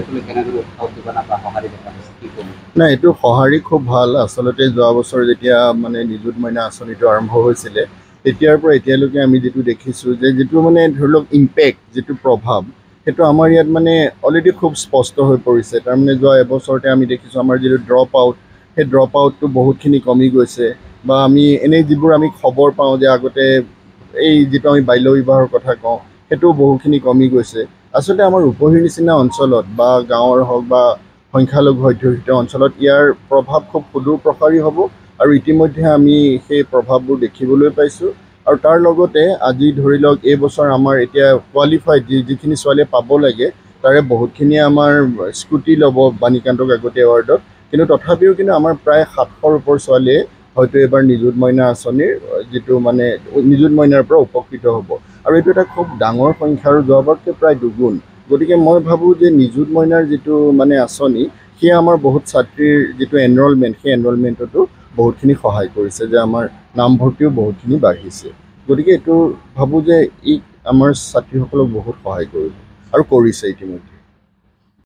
তুমি কেনেদৰে উৎসাহ দিবানা বা সঁহাৰি দেখা পাইছা কি ক'ব? নাই, এইটো সঁহাৰি খুব ভাল। আচলতে যোৱা বছৰ যেতিয়া মানে নিযুত মইনা আঁচনিটো আৰম্ভ হৈছিলে, তেতিয়াৰ পৰা এতিয়ালৈকে আমি যিটো দেখিছোঁ যে যিটো মানে ধৰি লওক ইম্পেক্ট, যিটো প্ৰভাৱ, সেইটো আমাৰ ইয়াত মানে অলৰেডি খুব স্পষ্ট হৈ পৰিছে। তাৰমানে যোৱা এবছৰতে আমি দেখিছোঁ আমাৰ যিটো ড্ৰপ আউট, সেই ড্ৰপ আউটটো বহুতখিনি কমি গৈছে। বা আমি এনেই যিবোৰ আমি খবৰ পাওঁ যে আগতে এই যিটো আমি বাল্য বিবাহৰ কথা কওঁ, সেইটোও বহুখিনি কমি গৈছে। আচলতে আমাৰ উপহিৰ নিচিনা অঞ্চলত বা গাঁৱৰ হওক বা সংখ্যালঘু অধ্যুষিত অঞ্চলত ইয়াৰ প্ৰভাৱ খুব সুদূৰ প্ৰসাৰী হ'ব আৰু ইতিমধ্যে আমি সেই প্ৰভাৱবোৰ দেখিবলৈ পাইছোঁ। আৰু তাৰ লগতে আজি ধৰি লওক এইবছৰ আমাৰ এতিয়া কোৱালিফাইড যিখিনি ছোৱালীয়ে পাব লাগে, তাৰে বহুতখিনিয়ে আমাৰ স্কুটি ল'ব বাণীকান্ত কাকতি এৱাৰ্ডত। কিন্তু তথাপিও কিন্তু আমাৰ প্ৰায় 700ৰ ওপৰ ছোৱালীয়ে হয়তো এইবাৰ নিযুত মইনা আঁচনিৰ যিটো মানে নিযুত মইনাৰ পৰা উপকৃত হ'ব। আৰু এইটো এটা খুব ডাঙৰ সংখ্যা আৰু যোৱাবাৰতকৈ প্ৰায় দুগুণ। গতিকে মই ভাবোঁ যে নিযুত মইনাৰ যিটো মানে আঁচনি, সেয়া আমাৰ বহুত ছাত্ৰীৰ যিটো এনৰলমেণ্ট, সেই এনৰলমেণ্টতো বহুতখিনি সহায় কৰিছে, যে আমাৰ নামভৰ্তিও বহুতখিনি বাঢ়িছে। গতিকে এইটো ভাবোঁ যে ই আমাৰ ছাত্ৰীসকলক বহুত সহায় কৰিব আৰু কৰিছে ইতিমধ্যে।